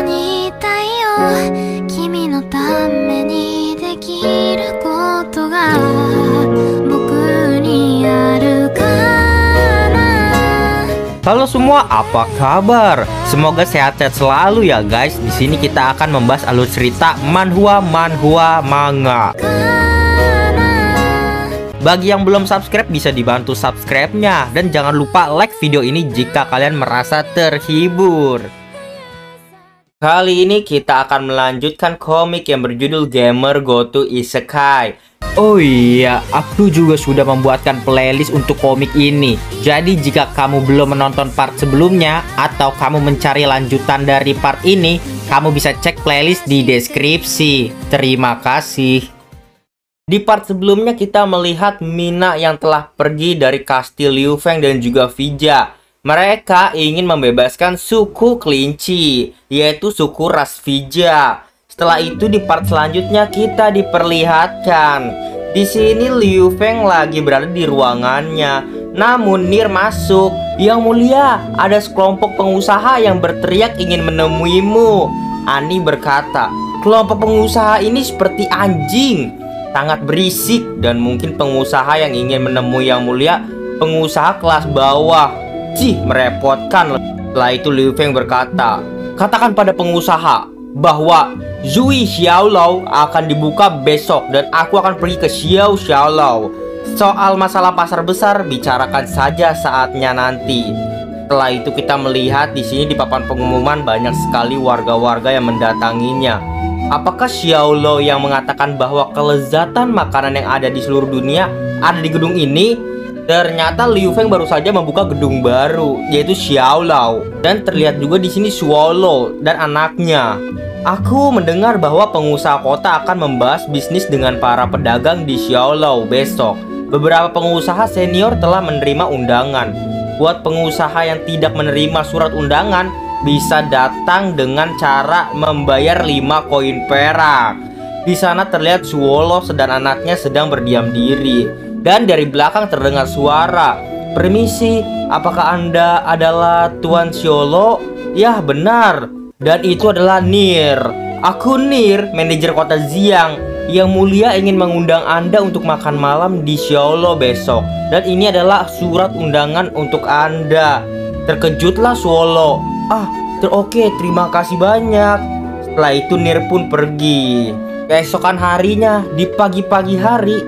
にいたいよ君のためにできることが僕にあるかな. Halo semua, apa kabar? Semoga sehat-sehat selalu ya guys. Di sini kita akan membahas alur cerita manhwa manga. Bagi yang belum subscribe bisa dibantu subscribe-nya. Dan jangan lupa like video ini jika kalian merasa terhibur. Kali ini kita akan melanjutkan komik yang berjudul Gamer Go to Isekai. Oh iya, aku juga sudah membuatkan playlist untuk komik ini. Jadi jika kamu belum menonton part sebelumnya atau kamu mencari lanjutan dari part ini, kamu bisa cek playlist di deskripsi. Terima kasih. Di part sebelumnya kita melihat Mina yang telah pergi dari kastil Liu Feng dan juga Vija. Mereka ingin membebaskan suku kelinci, yaitu suku ras Vija. Setelah itu di part selanjutnya kita diperlihatkan di sini Liu Feng lagi berada di ruangannya. Namun Nir masuk. Yang mulia, ada sekelompok pengusaha yang berteriak ingin menemuimu. Ani berkata, kelompok pengusaha ini seperti anjing, sangat berisik, dan mungkin pengusaha yang ingin menemui yang mulia pengusaha kelas bawah. Cih, merepotkan. Setelah itu Liu Feng berkata, katakan pada pengusaha bahwa Zui Xiaolao akan dibuka besok dan aku akan pergi ke Xiao Xiaolao. Soal masalah pasar besar bicarakan saja saatnya nanti. Setelah itu kita melihat di sini di papan pengumuman banyak sekali warga-warga yang mendatanginya. Apakah Xiaolao yang mengatakan bahwa kelezatan makanan yang ada di seluruh dunia ada di gedung ini? Ternyata Liu Feng baru saja membuka gedung baru, yaitu Xiaolao. Dan terlihat juga di sini Swallow dan anaknya. Aku mendengar bahwa pengusaha kota akan membahas bisnis dengan para pedagang di Xiaolao besok. Beberapa pengusaha senior telah menerima undangan. Buat pengusaha yang tidak menerima surat undangan, bisa datang dengan cara membayar 5 koin perak. Di sana terlihat Swallow dan anaknya sedang berdiam diri. Dan dari belakang terdengar suara, permisi, apakah Anda adalah Tuan Xiaolao? Ya, benar. Dan itu adalah Nir. Aku Nir, manajer kota Xiang. Yang mulia ingin mengundang Anda untuk makan malam di Xiaolao besok. Dan ini adalah surat undangan untuk Anda. Terkejutlah Swallow. Oke, terima kasih banyak. Setelah itu Nir pun pergi. Keesokan harinya, di pagi-pagi hari,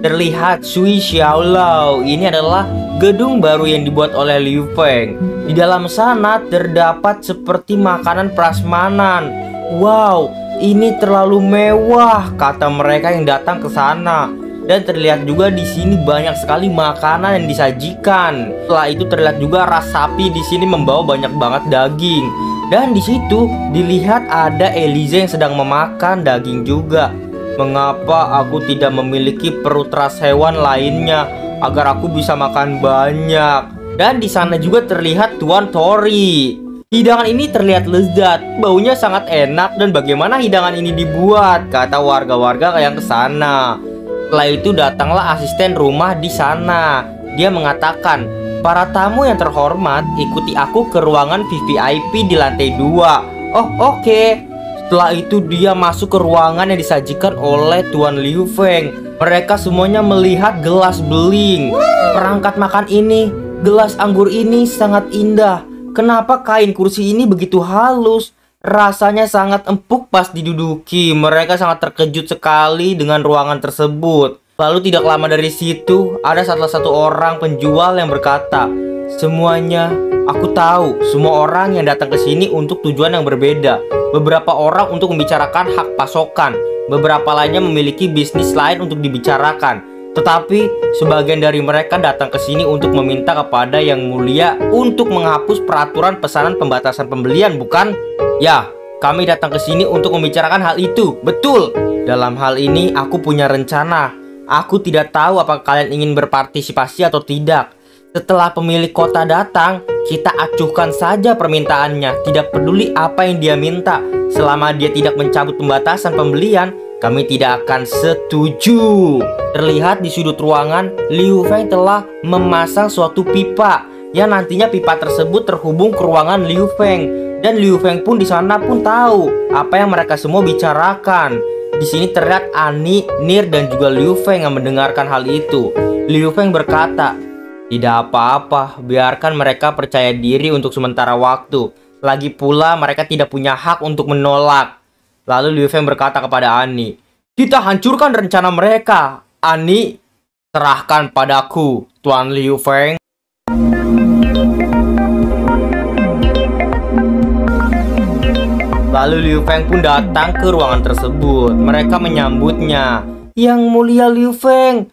terlihat Sui Xiaolao. Ini adalah gedung baru yang dibuat oleh Liu Feng. Di dalam sana terdapat seperti makanan prasmanan. Wow, ini terlalu mewah, kata mereka yang datang ke sana. Dan terlihat juga di sini banyak sekali makanan yang disajikan. Setelah itu terlihat juga ras sapi di sini membawa banyak banget daging. Dan di situ dilihat ada Eliza yang sedang memakan daging juga. Mengapa aku tidak memiliki perut ras hewan lainnya agar aku bisa makan banyak? Dan di sana juga terlihat Tuan Tori. Hidangan ini terlihat lezat, baunya sangat enak, dan bagaimana hidangan ini dibuat? Kata warga-warga yang ke sana. Setelah itu datanglah asisten rumah di sana. Dia mengatakan, para tamu yang terhormat, ikuti aku ke ruangan VVIP di lantai 2. Oh, oke. Setelah itu dia masuk ke ruangan yang disajikan oleh Tuan Liu Feng. Mereka semuanya melihat gelas beling. Perangkat makan ini, gelas anggur ini sangat indah. Kenapa kain kursi ini begitu halus? Rasanya sangat empuk pas diduduki. Mereka sangat terkejut sekali dengan ruangan tersebut. Lalu tidak lama dari situ, ada salah satu orang penjual yang berkata, semuanya, aku tahu semua orang yang datang ke sini untuk tujuan yang berbeda. Beberapa orang untuk membicarakan hak pasokan, beberapa lainnya memiliki bisnis lain untuk dibicarakan. Tetapi sebagian dari mereka datang ke sini untuk meminta kepada yang mulia untuk menghapus peraturan pesanan pembatasan pembelian, bukan? Ya, kami datang ke sini untuk membicarakan hal itu. Betul. Dalam hal ini aku punya rencana. Aku tidak tahu apakah kalian ingin berpartisipasi atau tidak. Setelah pemilik kota datang, kita acuhkan saja permintaannya. Tidak peduli apa yang dia minta. Selama dia tidak mencabut pembatasan pembelian, kami tidak akan setuju. Terlihat di sudut ruangan, Liu Feng telah memasang suatu pipa yang nantinya pipa tersebut terhubung ke ruangan Liu Feng. Dan Liu Feng pun di sana pun tahu apa yang mereka semua bicarakan. Di sini terlihat Ani, Nir, dan juga Liu Feng yang mendengarkan hal itu. Liu Feng berkata, "Tidak apa-apa, biarkan mereka percaya diri untuk sementara waktu. Lagi pula mereka tidak punya hak untuk menolak." Lalu Liu Feng berkata kepada Ani, "Kita hancurkan rencana mereka. Ani, serahkan padaku, Tuan Liu Feng." Lalu Liu Feng pun datang ke ruangan tersebut. Mereka menyambutnya. "Yang mulia Liu Feng."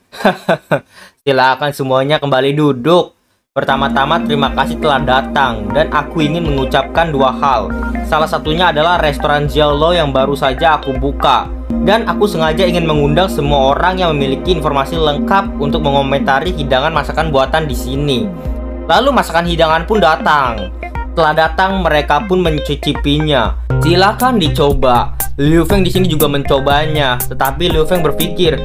"Silakan semuanya kembali duduk. Pertama-tama terima kasih telah datang. Dan aku ingin mengucapkan dua hal. Salah satunya adalah restoran Xiaolo yang baru saja aku buka. Dan aku sengaja ingin mengundang semua orang yang memiliki informasi lengkap untuk mengomentari hidangan masakan buatan di sini." Lalu masakan hidangan pun datang. Setelah datang, mereka pun mencicipinya. "Silakan dicoba." Liu Feng di sini juga mencobanya, tetapi Liu Feng berpikir,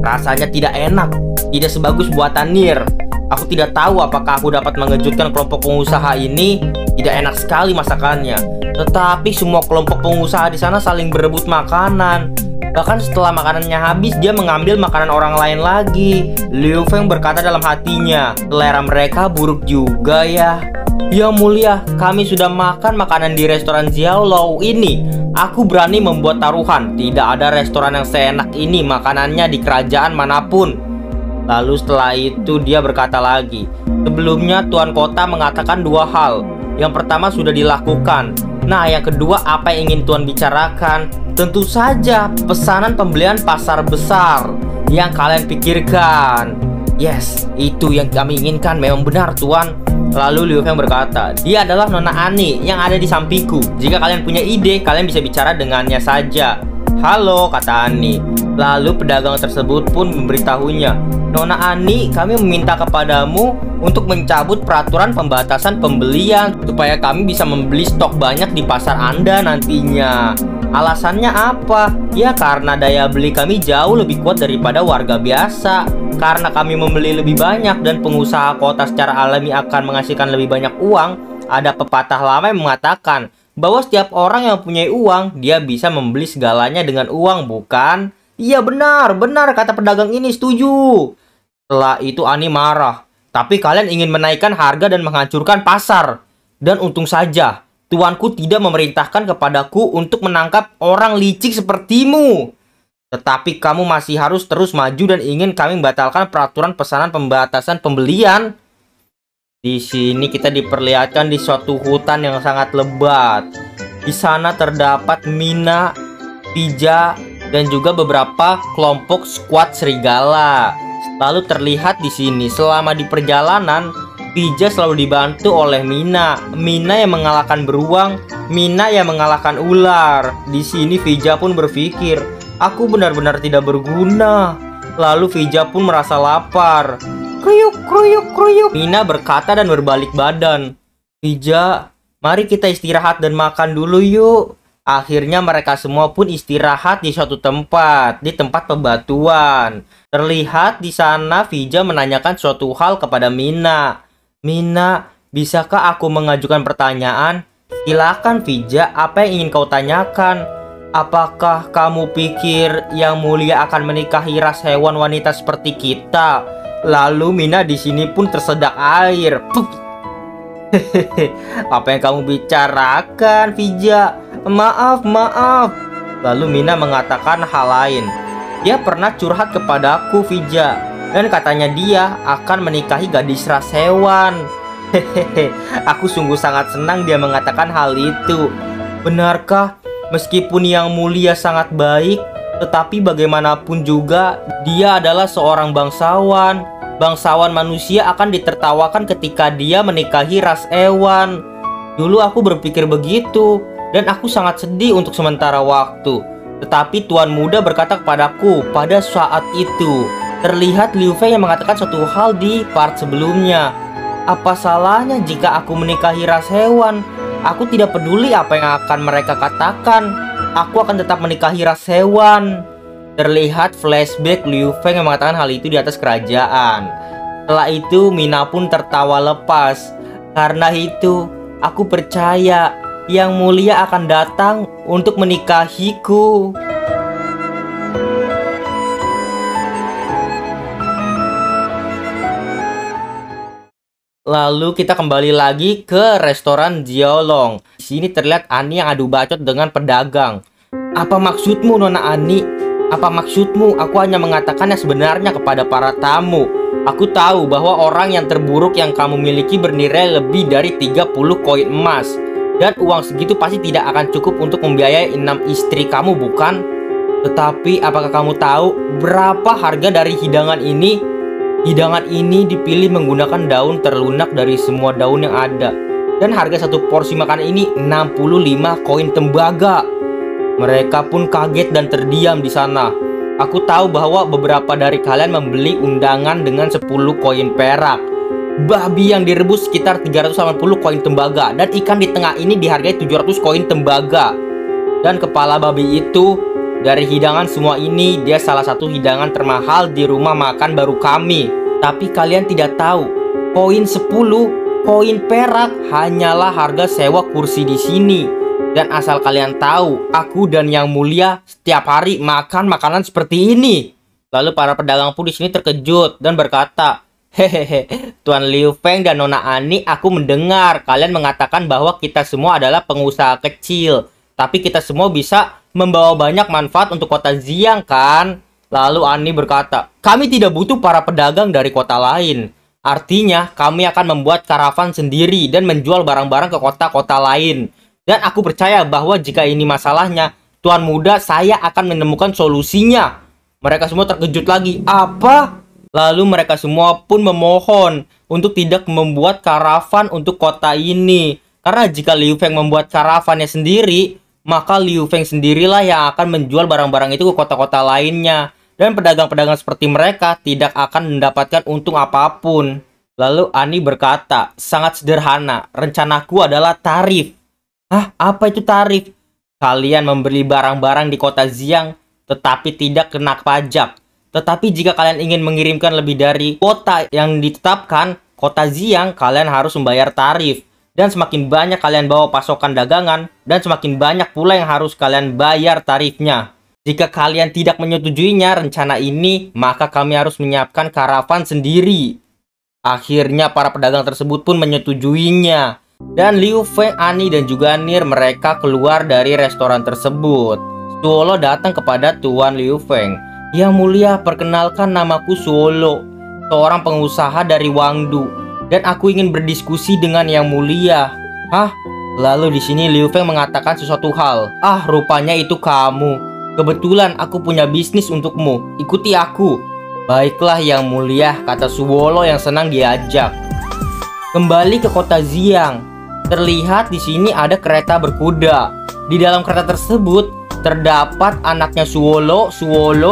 rasanya tidak enak, tidak sebagus buatan Nir. Aku tidak tahu apakah aku dapat mengejutkan kelompok pengusaha ini. Tidak enak sekali masakannya. Tetapi semua kelompok pengusaha di sana saling berebut makanan. Bahkan setelah makanannya habis, dia mengambil makanan orang lain lagi. Liu Feng berkata dalam hatinya, selera mereka buruk juga ya. "Yang mulia, kami sudah makan makanan di restoran Xiaolo ini. Aku berani membuat taruhan, tidak ada restoran yang seenak ini makanannya di kerajaan manapun." Lalu setelah itu dia berkata lagi, "Sebelumnya Tuan Kota mengatakan dua hal. Yang pertama sudah dilakukan. Nah, yang kedua apa yang ingin Tuan bicarakan? Tentu saja pesanan pembelian pasar besar yang kalian pikirkan." "Yes, itu yang kami inginkan, memang benar Tuan." Lalu Liu Feng berkata, "Dia adalah Nona Ani yang ada di sampingku. Jika kalian punya ide, kalian bisa bicara dengannya saja." "Halo," kata Ani. Lalu pedagang tersebut pun memberitahunya, "Nona Ani, kami meminta kepadamu untuk mencabut peraturan pembatasan pembelian supaya kami bisa membeli stok banyak di pasar Anda nantinya." "Alasannya apa?" "Ya, karena daya beli kami jauh lebih kuat daripada warga biasa. Karena kami membeli lebih banyak dan pengusaha kota secara alami akan menghasilkan lebih banyak uang. Ada pepatah lama yang mengatakan bahwa setiap orang yang mempunyai uang, dia bisa membeli segalanya dengan uang, bukan?" "Iya, benar, kata pedagang ini, setuju." Setelah itu Ani marah. "Tapi kalian ingin menaikkan harga dan menghancurkan pasar. Dan untung saja, tuanku tidak memerintahkan kepadaku untuk menangkap orang licik sepertimu. Tetapi kamu masih harus terus maju dan ingin kami membatalkan peraturan pesanan pembatasan pembelian." Di sini kita diperlihatkan di suatu hutan yang sangat lebat. Di sana terdapat Mina, Pija, dan juga beberapa kelompok skuad serigala. Lalu terlihat di sini selama di perjalanan, Pija selalu dibantu oleh Mina. Mina yang mengalahkan beruang, Mina yang mengalahkan ular. Di sini Pija pun berpikir, "Aku benar-benar tidak berguna." Lalu Pija pun merasa lapar. "Kruyuk, kruyuk, kruyuk." Mina berkata dan berbalik badan. "Pija, mari kita istirahat dan makan dulu yuk." Akhirnya mereka semua pun istirahat di suatu tempat, di tempat pebatuan. Terlihat di sana Pija menanyakan suatu hal kepada Mina. "Mina, bisakah aku mengajukan pertanyaan?" "Silakan Pija, apa yang ingin kau tanyakan?" "Apakah kamu pikir Yang Mulia akan menikahi ras hewan wanita seperti kita?" Lalu Mina di sini pun tersedak air. "Hehehe, apa yang kamu bicarakan, Pija? Maaf." Lalu Mina mengatakan hal lain. Dia pernah curhat kepadaku, Pija, dan katanya dia akan menikahi gadis ras hewan. Hehehe, aku sungguh sangat senang dia mengatakan hal itu. Benarkah? Meskipun Yang Mulia sangat baik, tetapi bagaimanapun juga dia adalah seorang bangsawan. Bangsawan manusia akan ditertawakan ketika dia menikahi ras hewan. Dulu aku berpikir begitu, dan aku sangat sedih untuk sementara waktu. Tetapi Tuan Muda berkata kepadaku pada saat itu. Terlihat Liu Feng yang mengatakan suatu hal di part sebelumnya. "Apa salahnya jika aku menikahi ras hewan? Aku tidak peduli apa yang akan mereka katakan. Aku akan tetap menikahi ras hewan." Terlihat flashback Liu Feng yang mengatakan hal itu di atas kerajaan. Setelah itu Mina pun tertawa lepas. Karena itu Aku percaya Yang Mulia akan datang untuk menikahiku. Lalu kita kembali lagi ke restoran Jiolong. Di sini terlihat Ani yang adu bacot dengan pedagang. Apa maksudmu, Nona Ani? Apa maksudmu? Aku hanya mengatakan yang sebenarnya kepada para tamu. Aku tahu bahwa orang yang terburuk yang kamu miliki bernilai lebih dari 30 koin emas. Dan uang segitu pasti tidak akan cukup untuk membiayai 6 istri kamu, bukan? Tetapi apakah kamu tahu berapa harga dari hidangan ini? Hidangan ini dipilih menggunakan daun terlunak dari semua daun yang ada. Dan harga satu porsi makanan ini 65 koin tembaga. Mereka pun kaget dan terdiam di sana. Aku tahu bahwa beberapa dari kalian membeli undangan dengan 10 koin perak. Babi yang direbus sekitar 380 koin tembaga. Dan ikan di tengah ini dihargai 700 koin tembaga. Dan kepala babi itu, dari hidangan semua ini, dia salah satu hidangan termahal di rumah makan baru kami. Tapi kalian tidak tahu, koin 10 koin perak hanyalah harga sewa kursi di sini. Dan asal kalian tahu, aku dan Yang Mulia setiap hari makan makanan seperti ini. Lalu para pedagang pun di sini terkejut dan berkata, "Hehehe, Tuan Liu Feng dan Nona Ani, aku mendengar kalian mengatakan bahwa kita semua adalah pengusaha kecil. Tapi kita semua bisa membawa banyak manfaat untuk kota Xiang, kan?" Lalu Ani berkata, "Kami tidak butuh para pedagang dari kota lain. Artinya, kami akan membuat karavan sendiri dan menjual barang-barang ke kota-kota lain. Dan aku percaya bahwa jika ini masalahnya, Tuan Muda, saya akan menemukan solusinya." Mereka semua terkejut lagi. Apa? Lalu mereka semua pun memohon untuk tidak membuat karavan untuk kota ini. Karena jika Liu Feng membuat karavannya sendiri, maka Liu Feng sendirilah yang akan menjual barang-barang itu ke kota-kota lainnya. Dan pedagang-pedagang seperti mereka tidak akan mendapatkan untung apapun. Lalu Ani berkata, "Sangat sederhana, rencanaku adalah tarif." Hah? Apa itu tarif? Kalian membeli barang-barang di kota Xiang, tetapi tidak kena pajak. Tetapi jika kalian ingin mengirimkan lebih dari kota yang ditetapkan, kota Xiang, kalian harus membayar tarif. Dan semakin banyak kalian bawa pasokan dagangan, dan semakin banyak pula yang harus kalian bayar tarifnya. Jika kalian tidak menyetujuinya rencana ini, maka kami harus menyiapkan karavan sendiri. Akhirnya para pedagang tersebut pun menyetujuinya. Dan Liu Feng, Ani, dan juga Nir mereka keluar dari restoran tersebut. Suolo datang kepada Tuan Liu Feng. "Yang Mulia, perkenalkan, namaku Suolo, seorang pengusaha dari Wangdu. Dan aku ingin berdiskusi dengan Yang Mulia." Hah? Lalu di sini Liu Feng mengatakan sesuatu hal. "Ah, rupanya itu kamu. Kebetulan aku punya bisnis untukmu. Ikuti aku." "Baiklah Yang Mulia," kata Suolo yang senang diajak. Kembali ke kota Xiang. Terlihat di sini ada kereta berkuda. Di dalam kereta tersebut terdapat anaknya Suolo,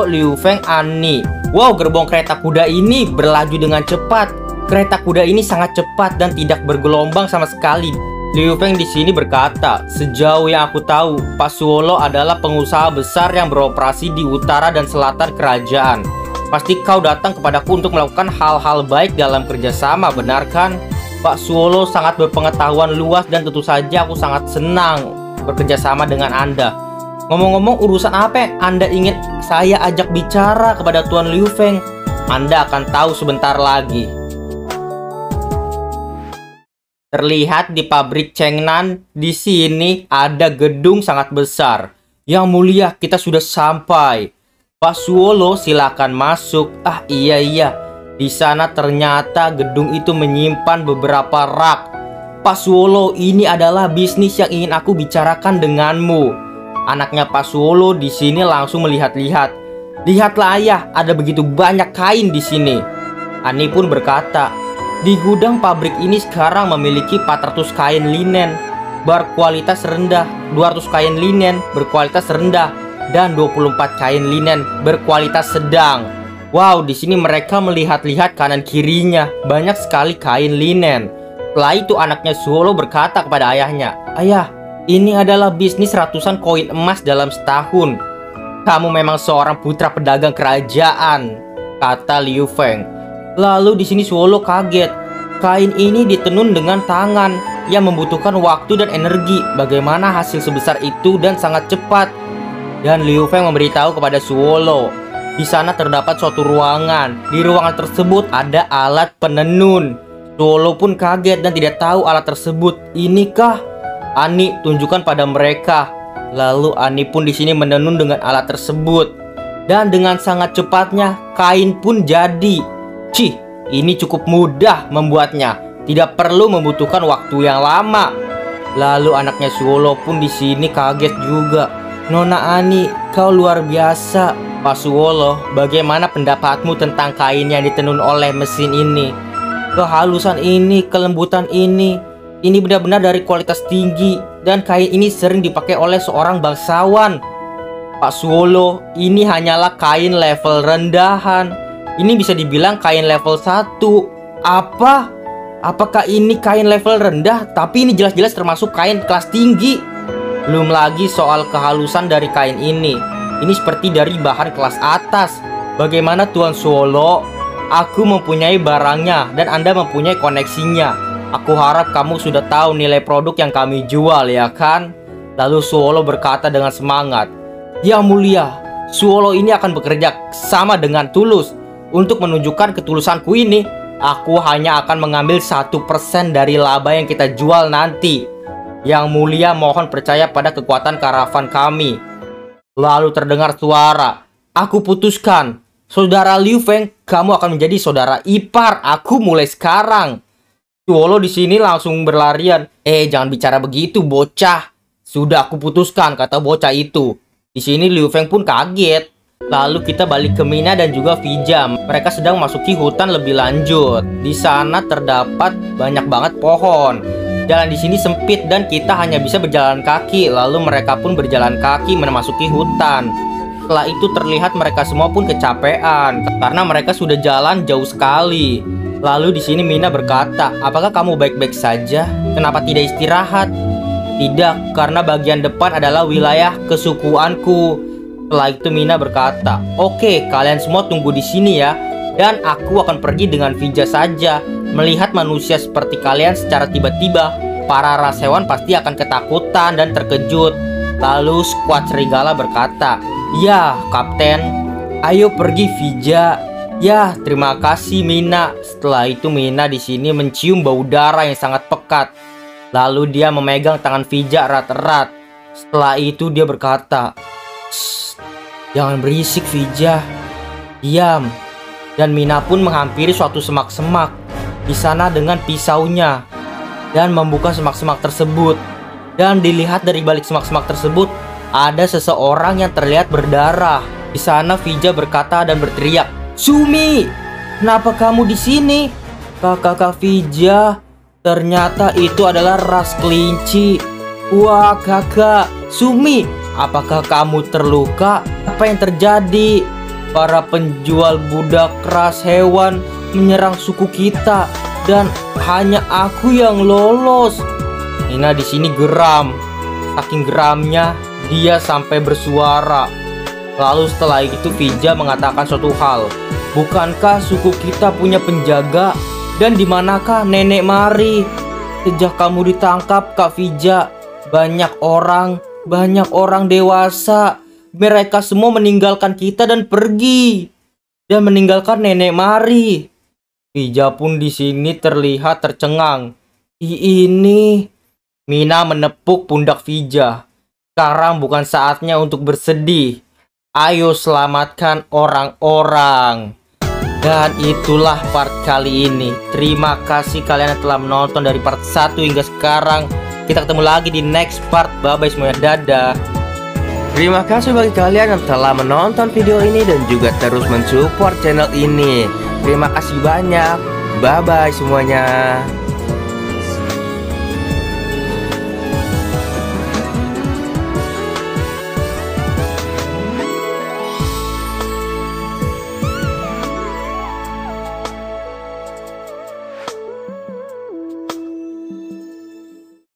Liu Feng, Ani. Wow, gerbong kereta kuda ini berlaju dengan cepat. Kereta kuda ini sangat cepat dan tidak bergelombang sama sekali. Liu Feng di sini berkata, "Sejauh yang aku tahu, Pak Suolo adalah pengusaha besar yang beroperasi di utara dan selatan kerajaan. Pasti kau datang kepadaku untuk melakukan hal-hal baik dalam kerjasama, benar kan? Pak Suolo sangat berpengetahuan luas dan tentu saja aku sangat senang bekerjasama dengan Anda. Ngomong-ngomong, urusan apa yang Anda ingin saya ajak bicara kepada Tuan Liu Feng? Anda akan tahu sebentar lagi." Terlihat di pabrik Chengnan, di sini ada gedung sangat besar. "Yang Mulia, kita sudah sampai." "Pak Suolo, silakan masuk." "Ah, iya. Di sana ternyata gedung itu menyimpan beberapa rak." "Pak Suolo, ini adalah bisnis yang ingin aku bicarakan denganmu." Anaknya Pak Suolo di sini langsung melihat-lihat. "Lihatlah ayah, ada begitu banyak kain di sini." Ani pun berkata, "Di gudang pabrik ini sekarang memiliki 400 kain linen berkualitas rendah, 200 kain linen berkualitas rendah, dan 24 kain linen berkualitas sedang." Wow, di sini mereka melihat-lihat kanan kirinya, banyak sekali kain linen. Setelah itu anaknya Suolo berkata kepada ayahnya, "Ayah, ini adalah bisnis ratusan koin emas dalam setahun. Kamu memang seorang putra pedagang kerajaan," kata Liu Feng. Lalu di sini Suolo kaget. Kain ini ditenun dengan tangan yang membutuhkan waktu dan energi. Bagaimana hasil sebesar itu dan sangat cepat. Dan Liu Feng memberitahu kepada Suolo, di sana terdapat suatu ruangan. Di ruangan tersebut ada alat penenun. Suolo pun kaget dan tidak tahu alat tersebut. Inikah? Ani tunjukkan pada mereka. Lalu Ani pun di sini menenun dengan alat tersebut. Dan dengan sangat cepatnya kain pun jadi. Cih, ini cukup mudah membuatnya. Tidak perlu membutuhkan waktu yang lama. Lalu anaknya Suolo pun di sini kaget juga. Nona Ani, kau luar biasa. Pak Suolo, bagaimana pendapatmu tentang kain yang ditenun oleh mesin ini? Kehalusan ini, kelembutan ini benar-benar dari kualitas tinggi. Dan kain ini sering dipakai oleh seorang bangsawan. Pak Suolo, ini hanyalah kain level rendahan. Ini bisa dibilang kain level 1. Apa? Apakah ini kain level rendah? Tapi ini jelas-jelas termasuk kain kelas tinggi. Belum lagi soal kehalusan dari kain ini. Ini seperti dari bahan kelas atas. Bagaimana Tuan Suolo? Aku mempunyai barangnya dan Anda mempunyai koneksinya. Aku harap kamu sudah tahu nilai produk yang kami jual, ya kan? Lalu Suolo berkata dengan semangat, Yang mulia, Suolo ini akan bekerja sama dengan tulus. Untuk menunjukkan ketulusanku ini, aku hanya akan mengambil 1% dari laba yang kita jual nanti. Yang mulia mohon percaya pada kekuatan karavan kami. Lalu terdengar suara, Aku putuskan, Saudara Liu Feng, kamu akan menjadi saudara ipar aku mulai sekarang. Suolo di sini langsung berlarian. Jangan bicara begitu, bocah. Sudah aku putuskan, kata bocah itu. Di sini Liu Feng pun kaget. Lalu kita balik ke Mina dan juga Vija. Mereka sedang masuki hutan lebih lanjut. Di sana terdapat banyak banget pohon. Jalan di sini sempit dan kita hanya bisa berjalan kaki. Lalu mereka pun berjalan kaki memasuki hutan. Setelah itu terlihat mereka semua pun kecapean karena mereka sudah jalan jauh sekali. Lalu di sini Mina berkata, "Apakah kamu baik-baik saja? Kenapa tidak istirahat?" "Tidak, karena bagian depan adalah wilayah kesukuanku." Setelah itu Mina berkata, "Oke, kalian semua tunggu di sini ya. Dan aku akan pergi dengan Vija saja. Melihat manusia seperti kalian secara tiba-tiba, para ras hewan pasti akan ketakutan dan terkejut." Lalu skuad serigala berkata, "Ya, Kapten. Ayo pergi Vija." "Ya, terima kasih Mina." Setelah itu Mina di sini mencium bau darah yang sangat pekat. Lalu dia memegang tangan Vija erat-erat. Setelah itu dia berkata, "Jangan berisik Vija. Diam." Dan Mina pun menghampiri suatu semak-semak di sana dengan pisaunya dan membuka semak-semak tersebut. Dan dilihat dari balik semak-semak tersebut ada seseorang yang terlihat berdarah. Di sana Vija berkata dan berteriak, "Sumi, kenapa kamu di sini?" Kakak Vija, ternyata itu adalah ras kelinci. "Wah kakak, Sumi, apakah kamu terluka? Apa yang terjadi?" "Para penjual budak ras hewan menyerang suku kita dan hanya aku yang lolos." Nina di sini geram. Saking geramnya dia sampai bersuara. Lalu setelah itu Vija mengatakan suatu hal. "Bukankah suku kita punya penjaga? Dan di manakah Nenek Mari? Sejak kamu ditangkap Kak Vija, banyak orang dewasa. Mereka semua meninggalkan kita dan pergi. Dan meninggalkan Nenek Mari." Vija pun di sini terlihat tercengang. Ini Mina menepuk pundak Vija. "Sekarang bukan saatnya untuk bersedih. Ayo selamatkan orang-orang." Dan itulah part kali ini. Terima kasih kalian yang telah menonton dari part 1 hingga sekarang. Kita ketemu lagi di next part. Bye-bye semuanya, dadah. Terima kasih bagi kalian yang telah menonton video ini dan juga terus mensupport channel ini. Terima kasih banyak. Bye-bye semuanya.